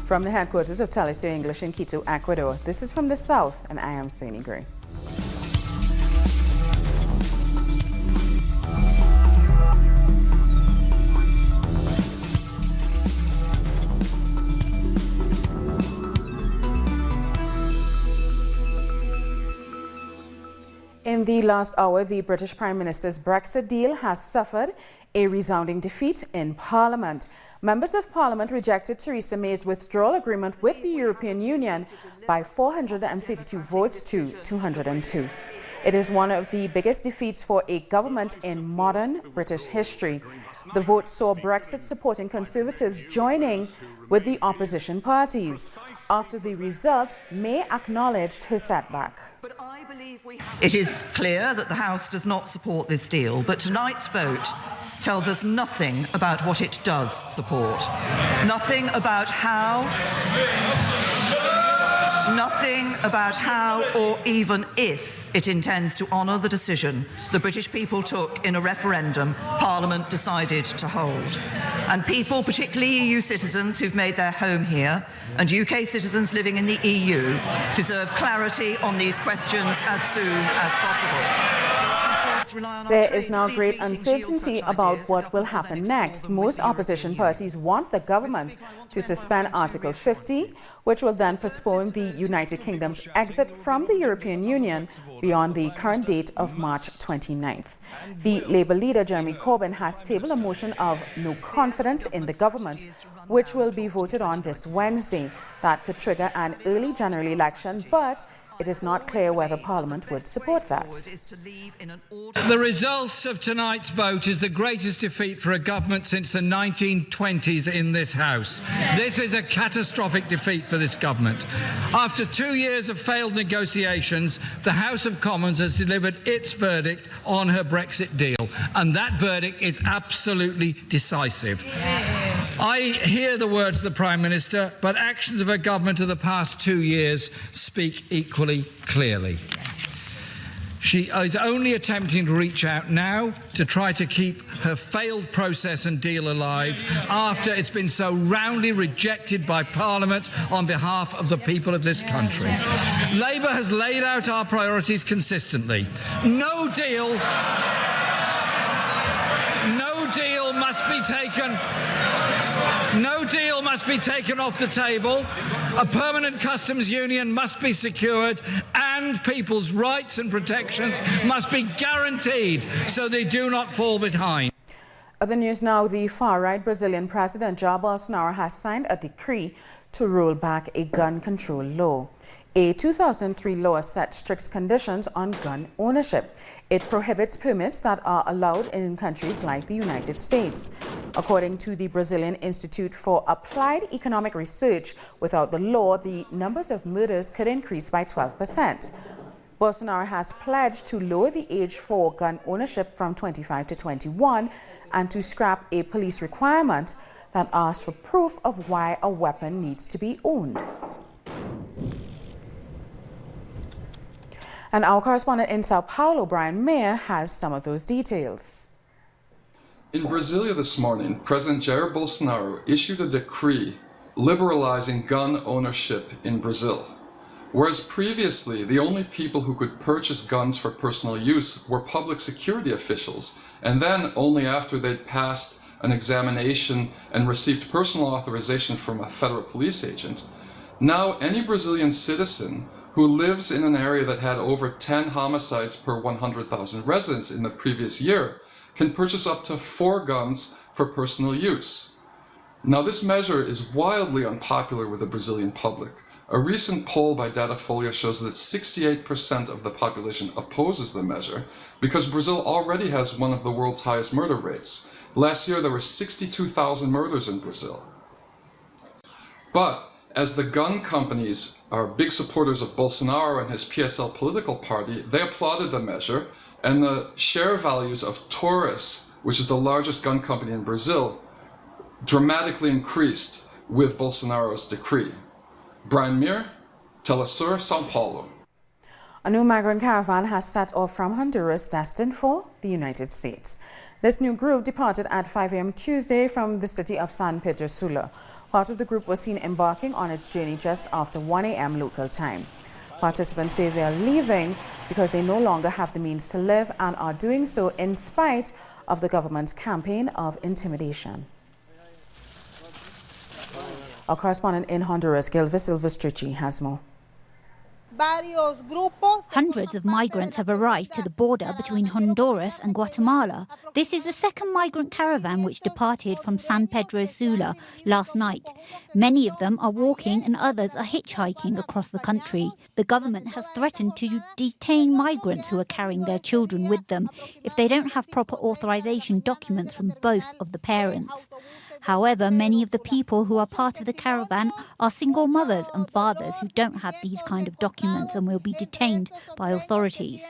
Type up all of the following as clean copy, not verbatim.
From the headquarters of Telesur English in Quito, Ecuador, this is From the South, and I am Sunny Gray. In the last hour, the British Prime Minister's Brexit deal has suffered a resounding defeat in Parliament. Members of Parliament rejected Theresa May's withdrawal agreement with the European Union by 432 votes to 202. It is one of the biggest defeats for a government in modern British history. The vote saw Brexit supporting Conservatives joining with the opposition parties. After the result, May acknowledged her setback. It is clear that the House does not support this deal, but tonight's vote tells us nothing about what it does support. Nothing about how or even if it intends to honour the decision the British people took in a referendum Parliament decided to hold. And people, particularly EU citizens who've made their home here, and UK citizens living in the EU, deserve clarity on these questions as soon as possible. There is now great uncertainty about what will happen next. Most opposition parties want the government to suspend Article 50, which will then postpone the United Kingdom's exit from the European Union beyond the current date of March 29th. The Labour leader, Jeremy Corbyn, has tabled a motion of no confidence in the government, which will be voted on this Wednesday. That could trigger an early general election, but it is not clear whether Parliament would support that. The result of tonight's vote is the greatest defeat for a government since the 1920s in this House. This is a catastrophic defeat for this government. After 2 years of failed negotiations, the House of Commons has delivered its verdict on her Brexit deal, and that verdict is absolutely decisive. I hear the words of the Prime Minister, but actions of her government of the past 2 years speak equally clearly. She is only attempting to reach out now to try to keep her failed process and deal alive after it's been so roundly rejected by Parliament on behalf of the people of this country. Labour has laid out our priorities consistently. No deal must be taken off the table. A permanent customs union must be secured, and people's rights and protections must be guaranteed so they do not fall behind. Other news now, the far-right Brazilian President Jair Bolsonaro has signed a decree to roll back a gun control law. A 2003 law sets strict conditions on gun ownership. It prohibits permits that are allowed in countries like the United States. According to the Brazilian Institute for Applied Economic Research, without the law, the numbers of murders could increase by 12%. Bolsonaro has pledged to lower the age for gun ownership from 25 to 21 and to scrap a police requirement that asks for proof of why a weapon needs to be owned. And our correspondent in Sao Paulo, Brian Mayer, has some of those details. In Brasilia this morning, President Jair Bolsonaro issued a decree liberalizing gun ownership in Brazil. Whereas previously, the only people who could purchase guns for personal use were public security officials, and then only after they'd passed an examination and received personal authorization from a federal police agent. Now, any Brazilian citizen who lives in an area that had over 10 homicides per 100,000 residents in the previous year can purchase up to 4 guns for personal use. Now, this measure is wildly unpopular with the Brazilian public. A recent poll by Datafolha shows that 68% of the population opposes the measure because Brazil already has one of the world's highest murder rates. Last year, there were 62,000 murders in Brazil. But as the gun companies are big supporters of Bolsonaro and his PSL political party, they applauded the measure, and the share values of Taurus, which is the largest gun company in Brazil, dramatically increased with Bolsonaro's decree. Brian Mayer, Telesur, São Paulo. A new migrant caravan has set off from Honduras destined for the United States. This new group departed at 5 a.m. Tuesday from the city of San Pedro Sula. Part of the group was seen embarking on its journey just after 1 a.m. local time. Participants say they are leaving because they no longer have the means to live and are doing so in spite of the government's campaign of intimidation. Our correspondent in Honduras, Gilva Silvestrucci, has more. Hundreds of migrants have arrived to the border between Honduras and Guatemala. This is the second migrant caravan which departed from San Pedro Sula last night. Many of them are walking and others are hitchhiking across the country. The government has threatened to detain migrants who are carrying their children with them if they don't have proper authorization documents from both of the parents. However, many of the people who are part of the caravan are single mothers and fathers who don't have these kind of documents and will be detained by authorities.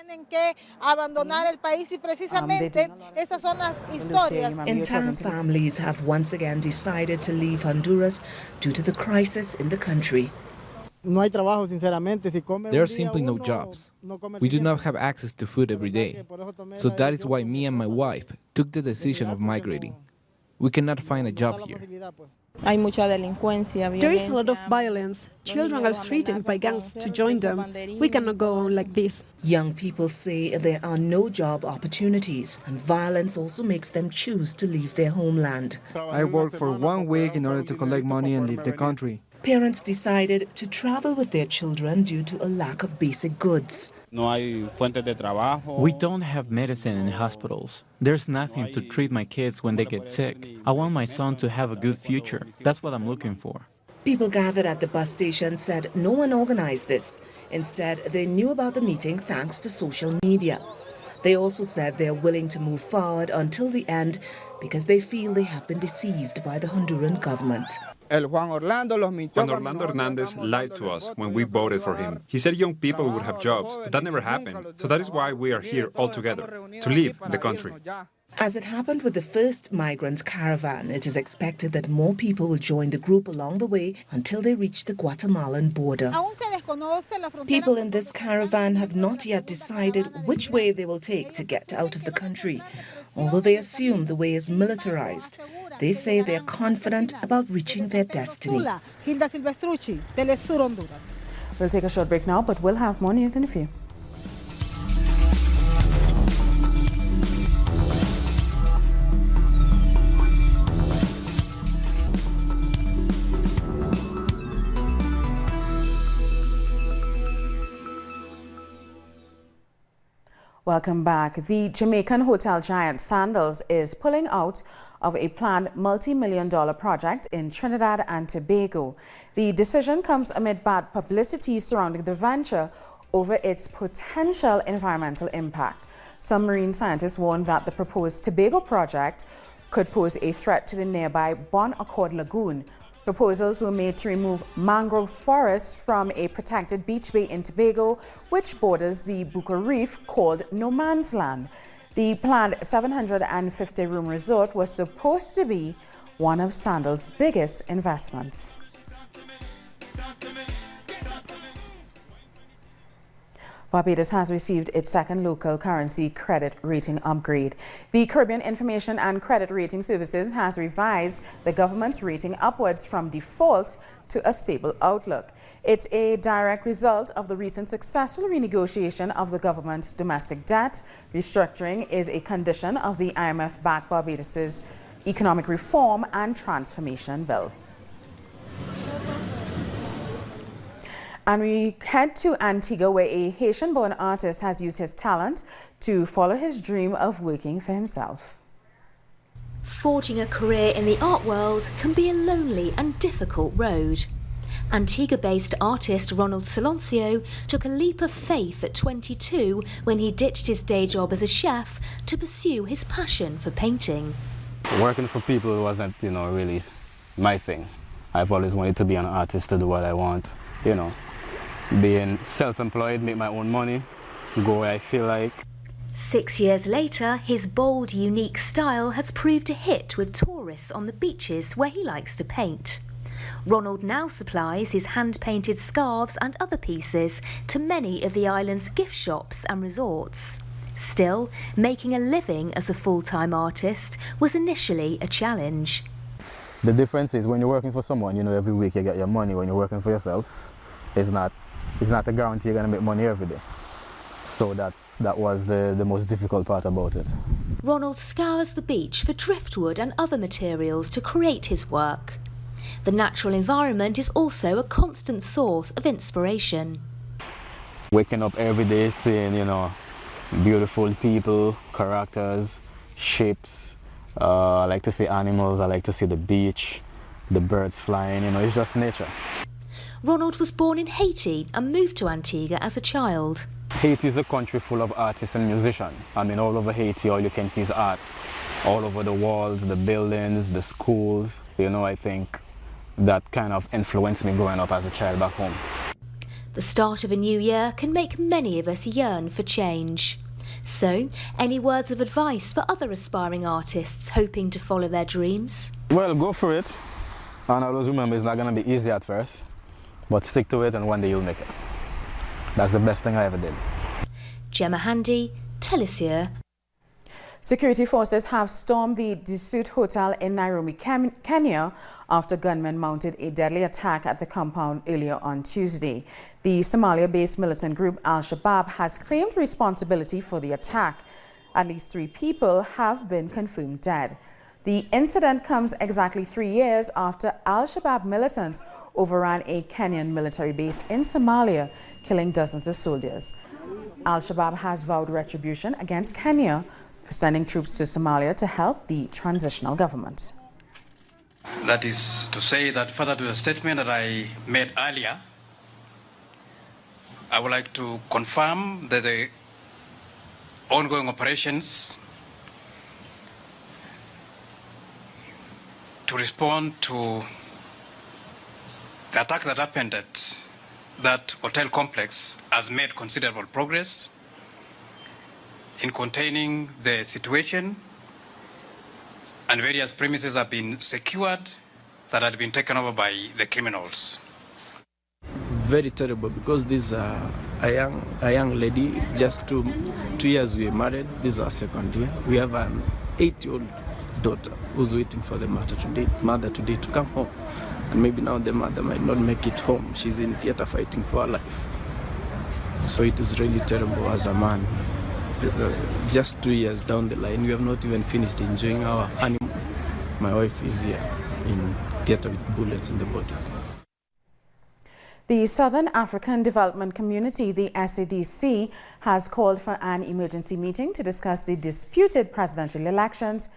Entire families have once again decided to leave Honduras due to the crisis in the country. There are simply no jobs. We do not have access to food every day. So that is why me and my wife took the decision of migrating. We cannot find a job here. There is a lot of violence. Children are threatened by gangs to join them. We cannot go on like this. Young people say there are no job opportunities, and violence also makes them choose to leave their homeland. I worked for 1 week in order to collect money and leave the country. Parents decided to travel with their children due to a lack of basic goods. We don't have medicine in hospitals. There's nothing to treat my kids when they get sick. I want my son to have a good future. That's what I'm looking for. People gathered at the bus station said no one organized this. Instead, they knew about the meeting thanks to social media. They also said they are willing to move forward until the end because they feel they have been deceived by the Honduran government. Juan Orlando Hernandez lied to us when we voted for him. He said young people would have jobs, but that never happened. So that is why we are here all together, to leave the country. As it happened with the first migrant caravan, it is expected that more people will join the group along the way until they reach the Guatemalan border. People in this caravan have not yet decided which way they will take to get out of the country. Although they assume the way is militarized, they say they are confident about reaching their destiny. We'll take a short break now, but we'll have more news in a few. Welcome back. The Jamaican hotel giant Sandals is pulling out of a planned multi-million-dollar project in Trinidad and Tobago. The decision comes amid bad publicity surrounding the venture over its potential environmental impact. Some marine scientists warn that the proposed Tobago project could pose a threat to the nearby Bon Accord Lagoon. Proposals were made to remove mangrove forests from a protected beach bay in Tobago, which borders the Bucca Reef, called No Man's Land. The planned 750-room resort was supposed to be one of Sandals' biggest investments. Barbados has received its second local currency credit rating upgrade. The Caribbean Information and Credit Rating Services has revised the government's rating upwards from default to a stable outlook. It's a direct result of the recent successful renegotiation of the government's domestic debt. Restructuring is a condition of the IMF-backed Barbados's Economic Reform and Transformation Bill. And we head to Antigua, where a Haitian-born artist has used his talent to follow his dream of working for himself. Forging a career in the art world can be a lonely and difficult road. Antigua-based artist Ronald Silencio took a leap of faith at 22 when he ditched his day job as a chef to pursue his passion for painting. Working for people wasn't, really my thing. I've always wanted to be an artist, to do what I want, being self-employed, make my own money, go where I feel like. 6 years later, his bold, unique style has proved a hit with tourists on the beaches where he likes to paint. Ronald now supplies his hand-painted scarves and other pieces to many of the island's gift shops and resorts. Still, making a living as a full-time artist was initially a challenge. The difference is when you're working for someone, you know, every week you get your money. When you're working for yourself, it's not a guarantee you're going to make money every day. So that was the most difficult part about it. Ronald scours the beach for driftwood and other materials to create his work. The natural environment is also a constant source of inspiration. Waking up every day seeing, you know, beautiful people, characters, ships. I like to see animals, I like to see the beach, the birds flying, you know, it's just nature. Ronald was born in Haiti and moved to Antigua as a child. Haiti is a country full of artists and musicians. I mean, all over Haiti, all you can see is art. All over the walls, the buildings, the schools. You know, I think that kind of influenced me growing up as a child back home. The start of a new year can make many of us yearn for change. So, any words of advice for other aspiring artists hoping to follow their dreams? Well, go for it. And always remember, it's not going to be easy at first, but stick to it and one day you'll make it. That's the best thing I ever did. Gemma Handy, Telesur. Security forces have stormed the Dusut Hotel in Nairobi, Kenya, after gunmen mounted a deadly attack at the compound earlier on Tuesday. The Somalia-based militant group Al-Shabaab has claimed responsibility for the attack. At least 3 people have been confirmed dead. The incident comes exactly 3 years after Al-Shabaab militants overran a Kenyan military base in Somalia, killing dozens of soldiers. Al-Shabaab has vowed retribution against Kenya for sending troops to Somalia to help the transitional government. That is to say that further to the statement that I made earlier, I would like to confirm that the ongoing operations to respond to the attack that happened at that hotel complex has made considerable progress in containing the situation, and various premises have been secured that had been taken over by the criminals. Very terrible, because this a young lady, just two years we were married. This is our second year. We have an 8-year-old daughter who's waiting for the mother today to come home. And maybe now the mother might not make it home. She's in theater fighting for her life. So it is really terrible as a man. Just 2 years down the line, we have not even finished enjoying our honeymoon. My wife is here in theater with bullets in the body. The Southern African Development Community, the SADC, has called for an emergency meeting to discuss the disputed presidential elections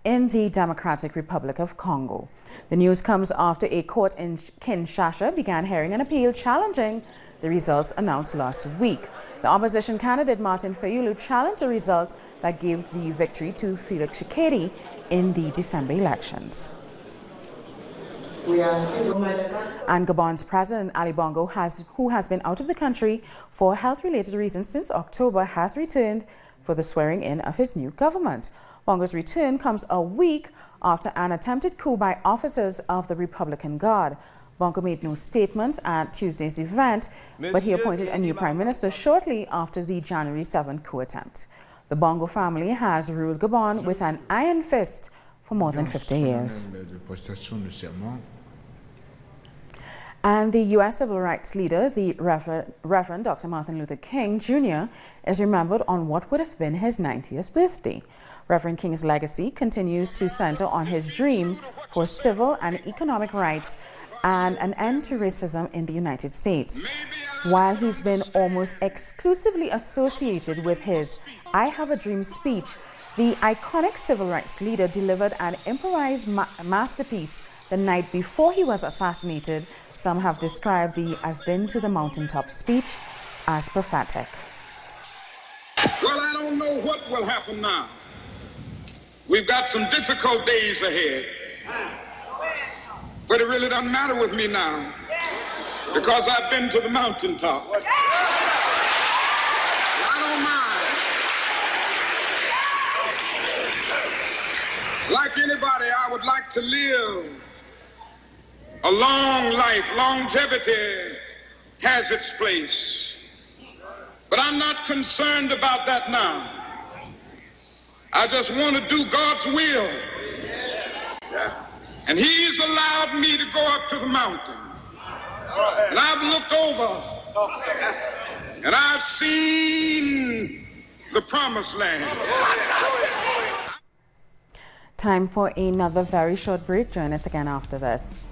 in the Democratic Republic of Congo. The news comes after a court in Kinshasa began hearing an appeal challenging the results announced last week. The opposition candidate Martin Fayulu challenged the results that gave the victory to Felix Tshisekedi in the December elections. And Gabon's President Ali Bongo, who has been out of the country for health-related reasons since October, has returned for the swearing-in of his new government. Bongo's return comes a week after an attempted coup by officers of the Republican Guard. Bongo made no statements at Tuesday's event, but he appointed a new prime minister shortly after the January 7th coup attempt. The Bongo family has ruled Gabon with an iron fist for more than 50 years. And the U.S. civil rights leader, the Reverend Dr. Martin Luther King Jr., is remembered on what would have been his 90th birthday. Reverend King's legacy continues to center on his dream for civil and economic rights and an end to racism in the United States. While he's been almost exclusively associated with his I Have a Dream speech, the iconic civil rights leader delivered an improvised masterpiece the night before he was assassinated. Some have described the I've Been to the Mountaintop speech as prophetic. Well, I don't know what will happen now. We've got some difficult days ahead. But it really doesn't matter with me now, because I've been to the mountaintop. I don't mind. Like anybody, I would like to live a long life. Longevity has its place. But I'm not concerned about that now. I just want to do God's will. And he's allowed me to go up to the mountain. And I've looked over and I've seen the promised land. Time for another very short break. Join us again after this.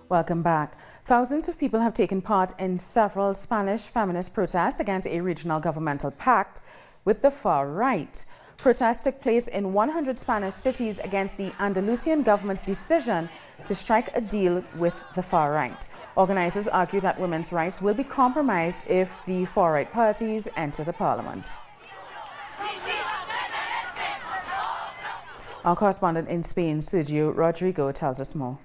Welcome back. Thousands of people have taken part in several Spanish feminist protests against a regional governmental pact with the far right. Protests took place in 100 Spanish cities against the Andalusian government's decision to strike a deal with the far right. Organizers argue that women's rights will be compromised if the far right parties enter the parliament. Our correspondent in Spain, Sergio Rodrigo, tells us more.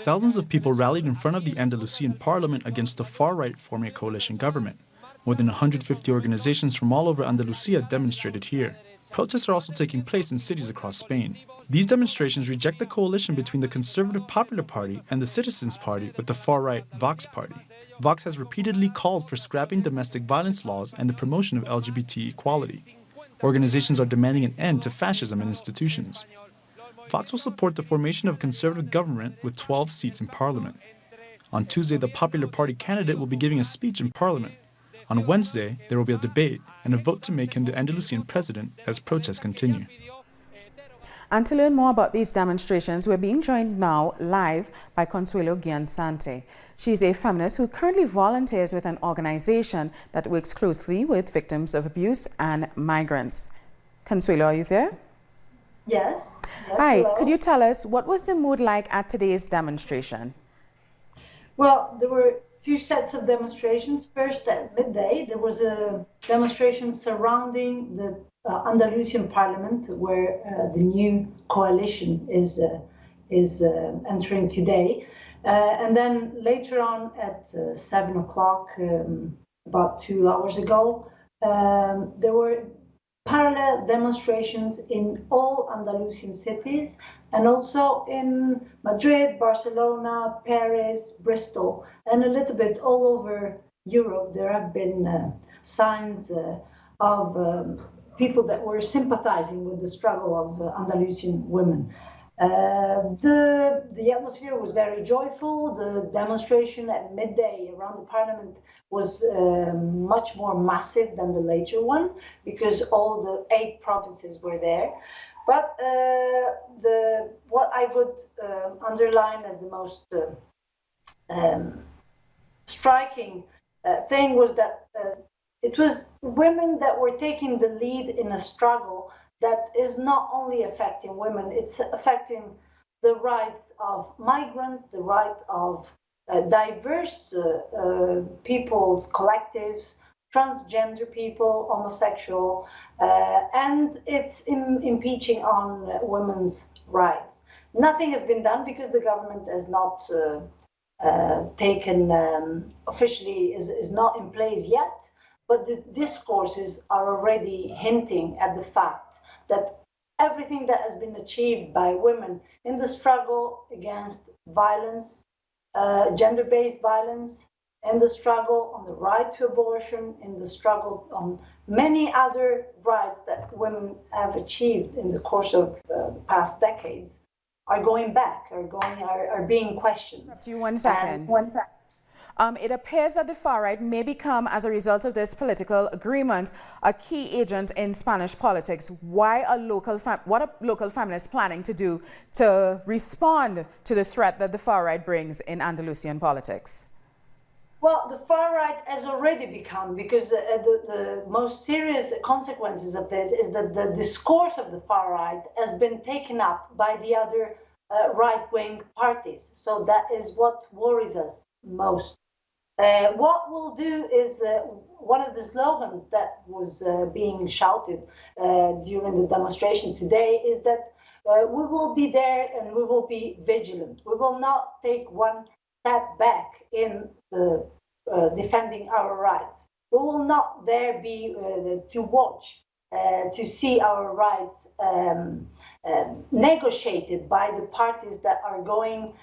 Thousands of people rallied in front of the Andalusian parliament against the far-right forming a coalition government. More than 150 organizations from all over Andalusia demonstrated here. Protests are also taking place in cities across Spain. These demonstrations reject the coalition between the Conservative Popular Party and the Citizens Party with the far-right Vox Party. Vox has repeatedly called for scrapping domestic violence laws and the promotion of LGBT equality. Organizations are demanding an end to fascism in institutions. Vox will support the formation of a conservative government with 12 seats in parliament. On Tuesday, the Popular Party candidate will be giving a speech in parliament. On Wednesday, there will be a debate and a vote to make him the Andalusian president as protests continue. And to learn more about these demonstrations, we're being joined now live by Consuelo Guiansante. She's a feminist who currently volunteers with an organization that works closely with victims of abuse and migrants. Consuelo, are you there? Yes. Hi, hello. Could you tell us what was the mood like at today's demonstration? Well, there were two sets of demonstrations. First, at midday, there was a demonstration surrounding the Andalusian parliament, where the new coalition is entering today. And then later on at 7 o'clock, about 2 hours ago, there were parallel demonstrations in all Andalusian cities and also in Madrid, Barcelona, Paris, Bristol, and a little bit all over Europe. There have been signs of people that were sympathizing with the struggle of Andalusian women. The atmosphere was very joyful. The demonstration at midday around the parliament was much more massive than the later one because all the 8 provinces were there. But what I would underline as the most striking thing was that it was women that were taking the lead in a struggle that is not only affecting women, it's affecting the rights of migrants, the right of diverse peoples, collectives, transgender people, homosexual, and it's impeaching on women's rights. Nothing has been done because the government has not taken, officially is not in place yet, but the discourses are already hinting at the fact that everything that has been achieved by women in the struggle against violence, gender-based violence, in the struggle on the right to abortion, in the struggle on many other rights that women have achieved in the course of the past decades, are going back, are being questioned. One second. It appears that the far right may become, as a result of this political agreement, a key agent in Spanish politics. What are local feminists planning to do to respond to the threat that the far right brings in Andalusian politics? Well, the far right has already become, because the most serious consequences of this is that the discourse of the far right has been taken up by the other right-wing parties. So that is what worries us most. What we'll do is one of the slogans that was being shouted during the demonstration today is that we will be there and we will be vigilant. We will not take one step back in defending our rights. We will not there be to watch to see our rights negotiated by the parties that are going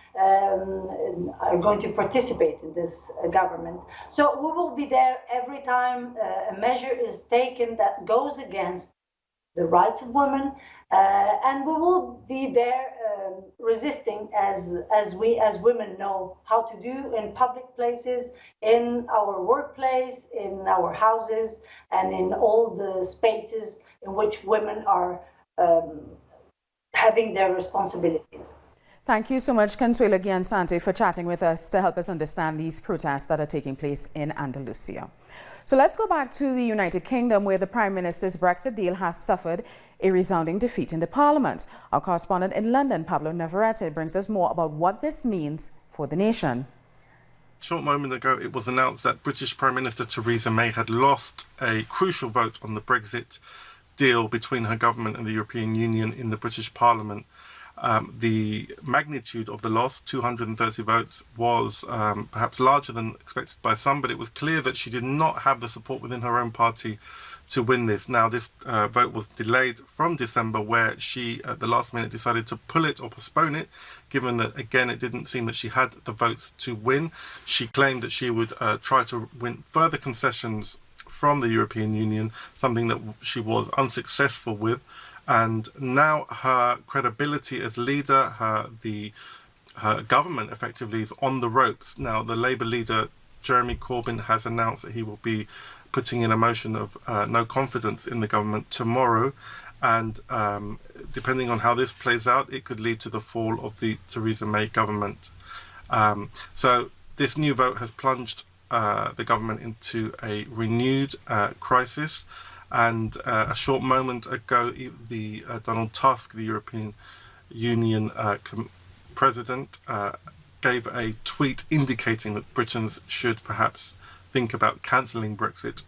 to participate in this government. So we will be there every time a measure is taken that goes against the rights of women, and we will be there resisting as we as women know how to do in public places, in our workplace, in our houses, and in all the spaces in which women are having their responsibilities. Thank you so much, Consuelo Giansante, for chatting with us to help us understand these protests that are taking place in Andalusia. So let's go back to the United Kingdom, where the Prime Minister's Brexit deal has suffered a resounding defeat in the Parliament. Our correspondent in London, Pablo Navarrete, brings us more about what this means for the nation. A short moment ago, it was announced that British Prime Minister Theresa May had lost a crucial vote on the Brexit deal between her government and the European Union in the British Parliament. The magnitude of the loss, 230 votes, was perhaps larger than expected by some, but it was clear that she did not have the support within her own party to win this. Now, this vote was delayed from December, where she, at the last minute, decided to pull it or postpone it, given that, again, it didn't seem that she had the votes to win. She claimed that she would try to win further concessions from the European Union, something that she was unsuccessful with. And now her credibility as leader, her government effectively is on the ropes. Now, the Labour leader, Jeremy Corbyn, has announced that he will be putting in a motion of no confidence in the government tomorrow. And depending on how this plays out, it could lead to the fall of the Theresa May government. So this new vote has plunged the government into a renewed crisis. And a short moment ago, the Donald Tusk, the European Union president, gave a tweet indicating that Britons should perhaps think about cancelling Brexit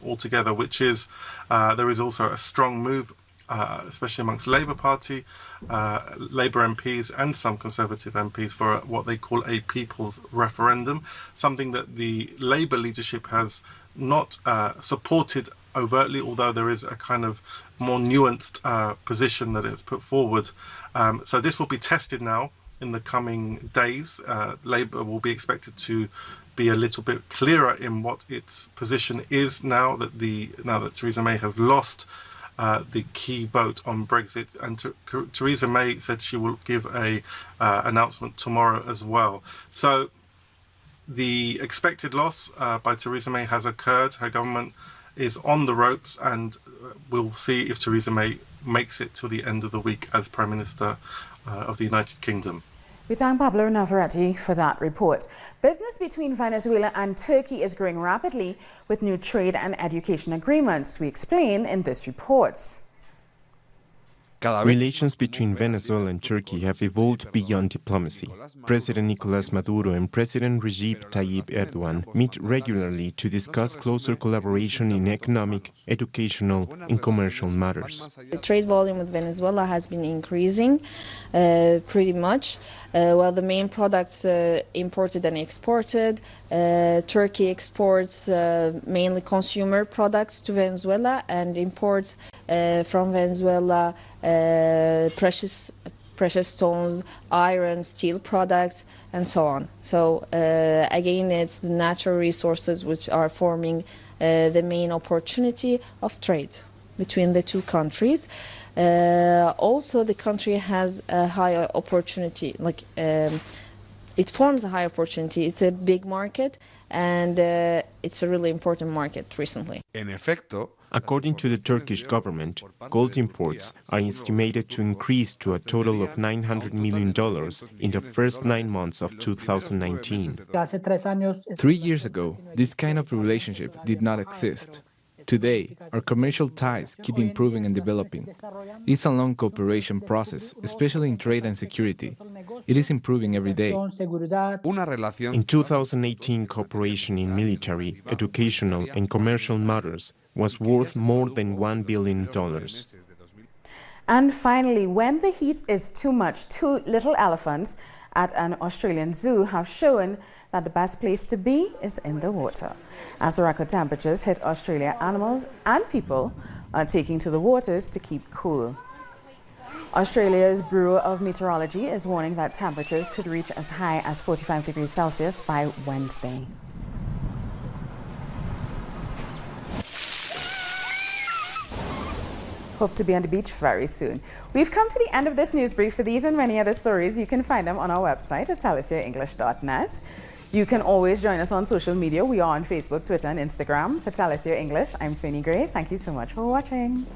altogether, which is, there is also a strong move, especially amongst Labour Party, Labour MPs and some Conservative MPs, for what they call a people's referendum, something that the Labour leadership has not supported overtly, although there is a kind of more nuanced position that is put forward. So this will be tested now in the coming days. Labour will be expected to be a little bit clearer in what its position is now that Theresa May has lost the key vote on Brexit, and Theresa May said she will give a announcement tomorrow as well. So the expected loss by Theresa May has occurred. Her government is on the ropes, and we'll see if Theresa May makes it till the end of the week as Prime Minister of the United Kingdom. We thank Pablo Navarrete for that report. Business between Venezuela and Turkey is growing rapidly with new trade and education agreements. We explain in this report. Relations between Venezuela and Turkey have evolved beyond diplomacy. President Nicolás Maduro and President Recep Tayyip Erdogan meet regularly to discuss closer collaboration in economic, educational, and commercial matters. The trade volume with Venezuela has been increasing pretty much. While the main products imported and exported, Turkey exports mainly consumer products to Venezuela and imports from Venezuela precious stones, iron, steel products, and so on. So again, it's the natural resources which are forming the main opportunity of trade between the two countries. Also, the country has a high opportunity, it forms a high opportunity. It's a big market, and it's a really important market recently. According to the Turkish government, gold imports are estimated to increase to a total of $900 million in the first 9 months of 2019. 3 years ago, this kind of relationship did not exist. Today, our commercial ties keep improving and developing. It's a long cooperation process, especially in trade and security. It is improving every day. In 2018, cooperation in military, educational, and commercial matters was worth more than $1 billion. And finally, when the heat is too much, two little elephants at an Australian zoo have shown that the best place to be is in the water. As the record temperatures hit Australia, animals and people are taking to the waters to keep cool. Australia's Bureau of Meteorology is warning that temperatures could reach as high as 45 degrees Celsius by Wednesday. Hope to be on the beach very soon. We've come to the end of this news brief. For these and many other stories, you can find them on our website at talisiaenglish.net. You can always join us on social media. We are on Facebook, Twitter, and Instagram. For Talisia English, I'm Suni Gray. Thank you so much for watching.